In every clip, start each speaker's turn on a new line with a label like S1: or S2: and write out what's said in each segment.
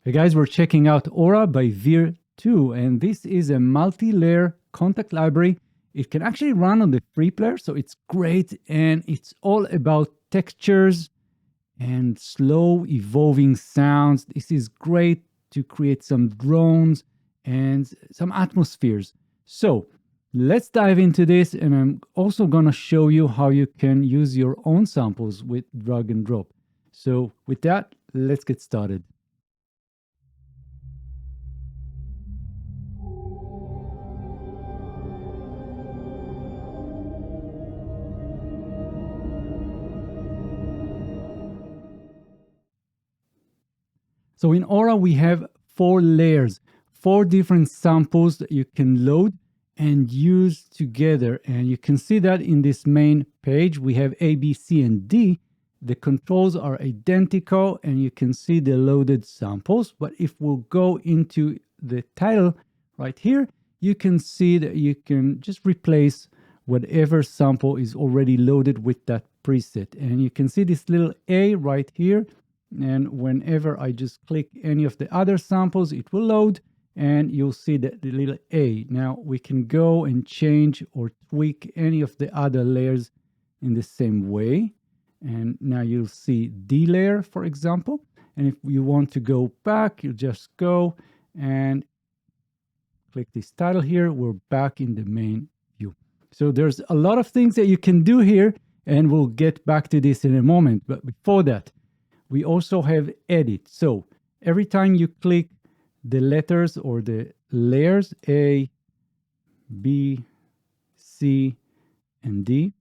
S1: Hey guys, we're checking out Aura by Vir2, and this is a multi-layer Kontakt library. It can actually run on the free player, so it's great, and it's all about textures and slow evolving sounds. This is great to create some drones and some atmospheres. So let's dive into this, and I'm also going to show you how you can use your own samples with drag and drop. So with that, let's get started. So in Aura, we have 4 layers, 4 different samples that you can load and use together. And you can see that in this main page, we have A, B, C, and D. The controls are identical, and you can see the loaded samples. But if we'll go into the title right here, you can see that you can just replace whatever sample is already loaded with that preset. And you can see this little A right here. And whenever I just click any of the other samples, it will load, and you'll see the little A. Now we can go and change or tweak any of the other layers in the same way. And now you'll see D layer, for example. And if you want to go back, you just go and click this title here. We're back in the main view. So there's a lot of things that you can do here, and we'll get back to this in a moment. But before that, we also have edit. So every time you click the letters or the layers A, B, C, and D,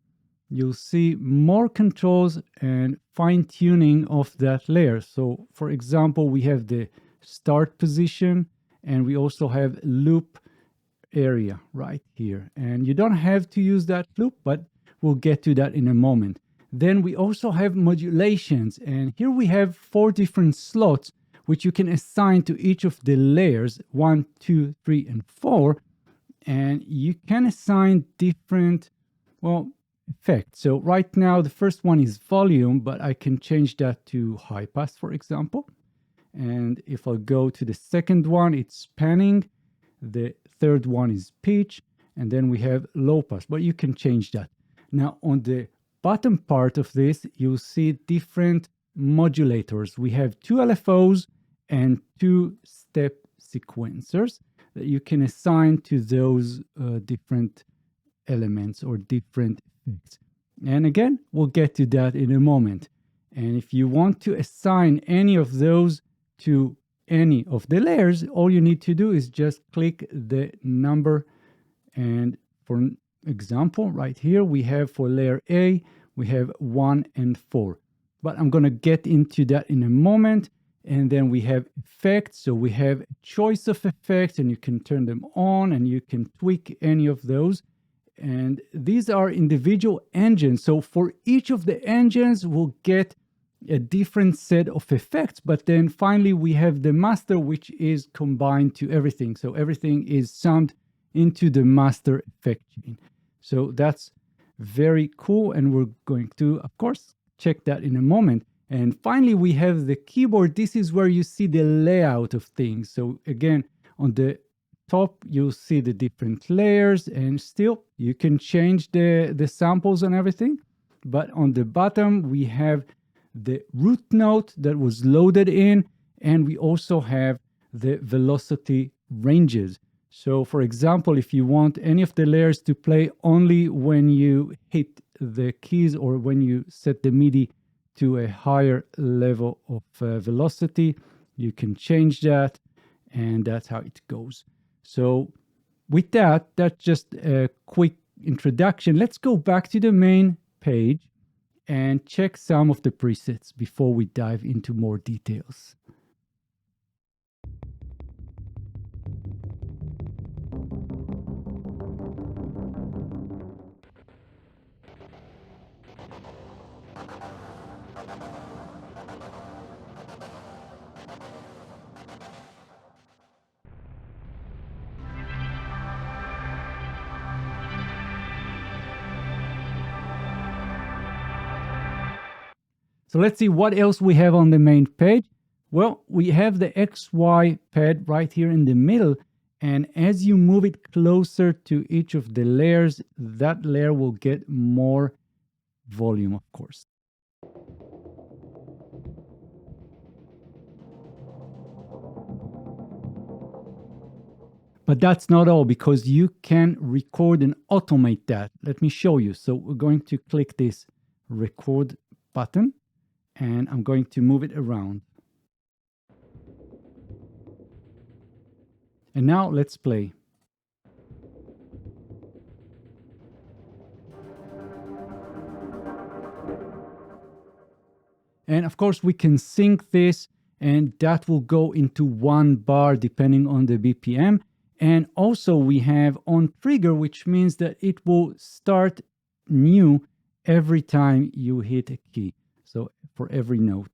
S1: you'll see more controls and fine tuning of that layer. So for example, we have the start position, and we also have loop area right here. And you don't have to use that loop, but we'll get to that in a moment. Then we also have modulations, and here we have 4 different slots which you can assign to each of the layers 1, 2, 3, and 4, and you can assign different, well, effects. So right now the first one is volume, but I can change that to high pass, for example. And if I go to the second one, it's panning. The third one is pitch, and then we have low pass, but you can change that. Now on the bottom part of this, you'll see different modulators. We have 2 LFOs and 2 step sequencers that you can assign to those different elements or different effects. And again, we'll get to that in a moment. And if you want to assign any of those to any of the layers, all you need to do is just click the number. And for example, right here, we have for layer A, we have 1 and 4. But I'm going to get into that in a moment. And then we have effects. So we have a choice of effects, and you can turn them on, and you can tweak any of those. And these are individual engines. So for each of the engines, we'll get a different set of effects. But then finally, we have the master, which is combined to everything. So everything is summed into the master effect chain. So that's very cool, and we're going to, of course, check that in a moment. And finally, we have the keyboard. This is where you see the layout of things. So again, on the top, you'll see the different layers, and still you can change the samples and everything. But on the bottom, we have the root note that was loaded in, and we also have the velocity ranges. So for example, if you want any of the layers to play only when you hit the keys or when you set the MIDI to a higher level of velocity, you can change that, and that's how it goes. So with that, that's just a quick introduction. Let's go back to the main page and check some of the presets before we dive into more details. So let's see what else we have on the main page. Well, we have the XY pad right here in the middle, and as you move it closer to each of the layers, that layer will get more volume, of course. But that's not all, because you can record and automate that. Let me show you. So we're going to click this record button, and I'm going to move it around. And now let's play. And of course, we can sync this, and that will go into 1 bar depending on the BPM. And also we have on trigger, which means that it will start new every time you hit a key. So for every note.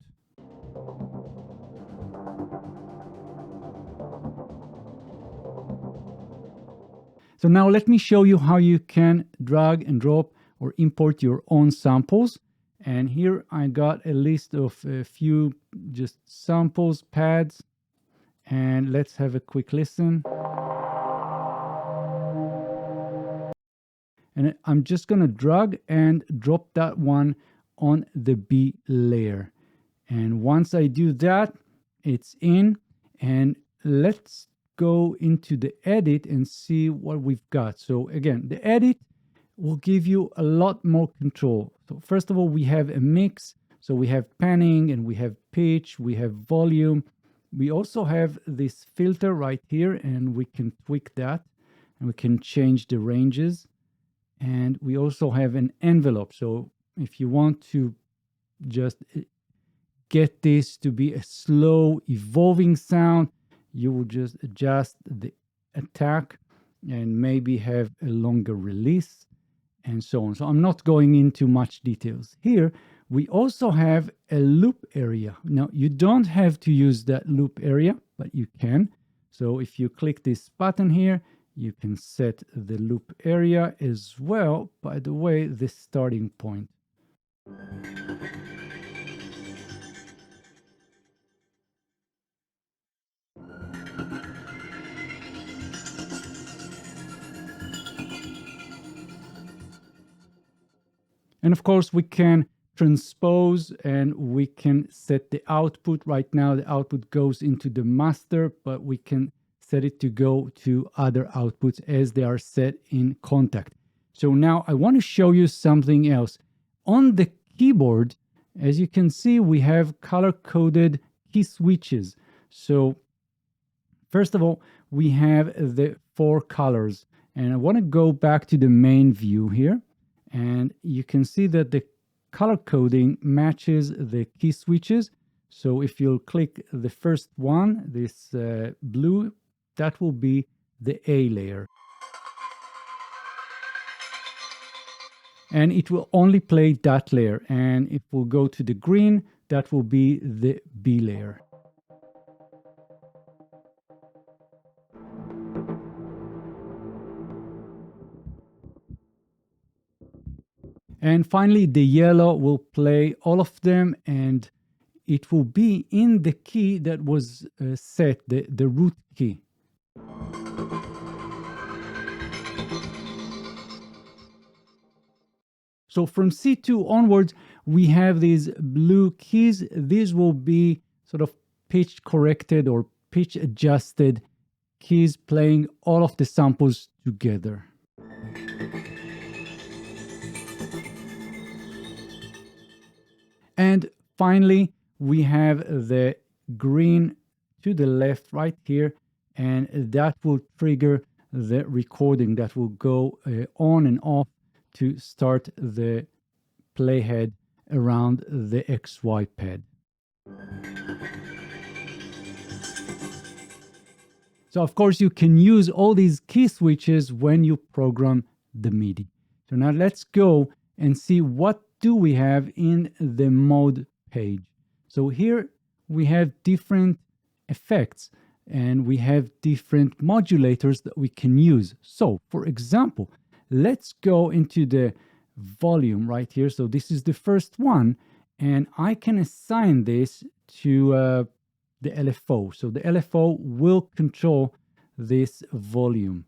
S1: So now let me show you how you can drag and drop or import your own samples. And here I got a list of a few just samples, pads, and let's have a quick listen. And I'm just going to drag and drop that one on the B layer. And once I do that, it's in. And let's go into the edit and see what we've got. So again, the edit will give you a lot more control. So first of all, we have a mix. So we have panning and we have pitch, we have volume. We also have this filter right here, and we can tweak that and we can change the ranges. And we also have an envelope. So if you want to just get this to be a slow evolving sound, you will just adjust the attack and maybe have a longer release and so on. So I'm not going into much details here. We also have a loop area. Now you don't have to use that loop area, but you can. So if you click this button here, you can set the loop area as well. By the way, the starting point. And of course, we can transpose and we can set the output. Right now, the output goes into the master, but we can set it to go to other outputs as they are set in Kontakt. So now I want to show you something else. On the keyboard, as you can see, we have color-coded key switches. So first of all, we have the 4 colors. And I want to go back to the main view here. And you can see that the color coding matches the key switches. So if you'll click the first one, this blue, that will be the A layer. And it will only play that layer. And if we'll go to the green, that will be the B layer. And finally, the yellow will play all of them, and it will be in the key that was set, the root key. So from C2 onwards, we have these blue keys. These will be sort of pitch corrected or pitch adjusted keys playing all of the samples together. And finally, we have the green to the left right here, and that will trigger the recording that will go on and off to start the playhead around the XY pad. So of course you can use all these key switches when you program the MIDI. So now let's go and see what do we have in the mode page. So here we have different effects and we have different modulators that we can use. So for example, let's go into the volume right here. So this is the first one, and I can assign this to the LFO. So the LFO will control this volume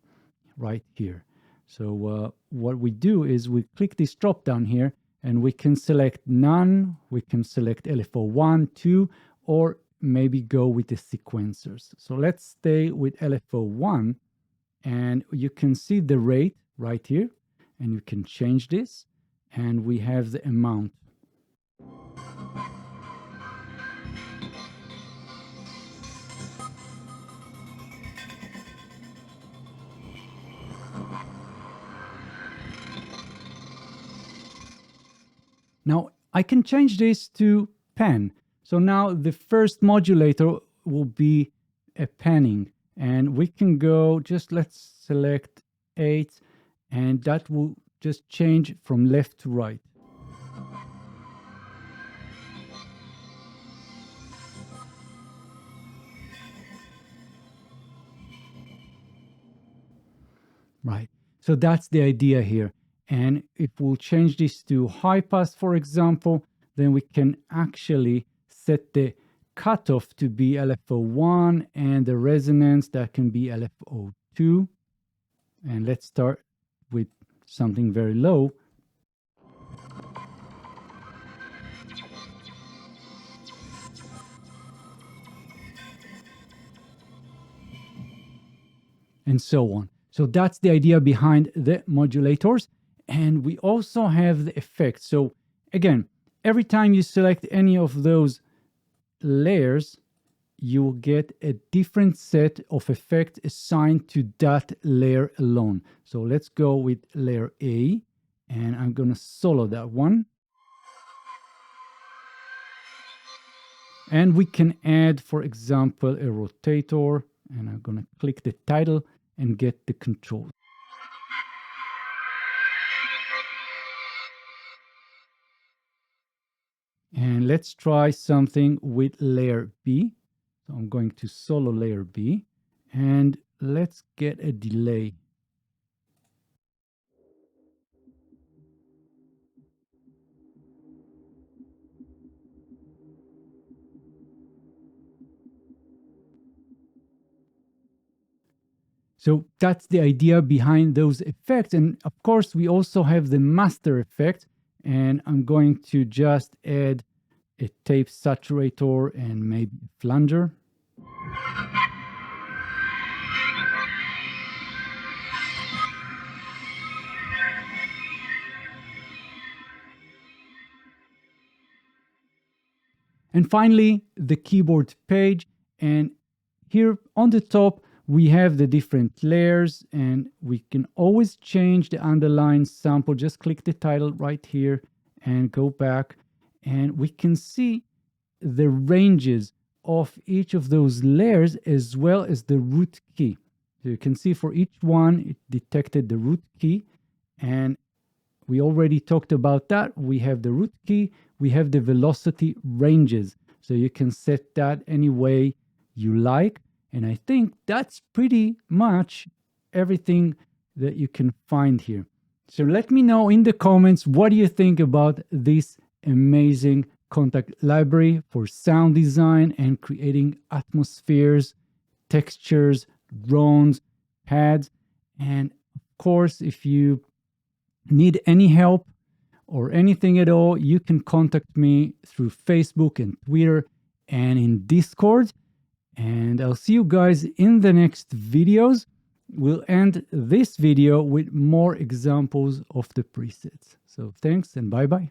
S1: right here. So what we do is we click this drop down here and we can select none, we can select LFO 1, 2, or maybe go with the sequencers. So let's stay with LFO 1 and you can see the rate right here and you can change this and we have the amount. Now I can change this to pan. So now the first modulator will be a panning and we can go just let's select 8 and that will just change from left to right. Right. So that's the idea here. And if we'll change this to high pass, for example, then we can actually set the cutoff to be LFO1 and the resonance that can be LFO2. And let's start with something very low. And so on. So that's the idea behind the modulators. And we also have the effects. So again, every time you select any of those layers, you will get a different set of effects assigned to that layer alone. So let's go with layer A, and I'm going to solo that one. And we can add, for example, a rotator, and I'm going to click the title and get the control. And let's try something with layer B. So I'm going to solo layer B and let's get a delay. So that's the idea behind those effects. And of course, we also have the master effect. And I'm going to just add a tape saturator and maybe a flanger. And finally, the keyboard page. And here on the top, we have the different layers and we can always change the underlying sample. Just click the title right here and go back. And we can see the ranges of each of those layers as well as the root key. So you can see for each one, it detected the root key. And we already talked about that. We have the root key, we have the velocity ranges. So you can set that any way you like. And I think that's pretty much everything that you can find here. So let me know in the comments, what do you think about this amazing Kontakt library for sound design and creating atmospheres, textures, drones, pads. And of course, if you need any help or anything at all, you can contact me through Facebook and Twitter and in Discord. And I'll see you guys in the next videos. We'll end this video with more examples of the presets. So thanks and bye-bye.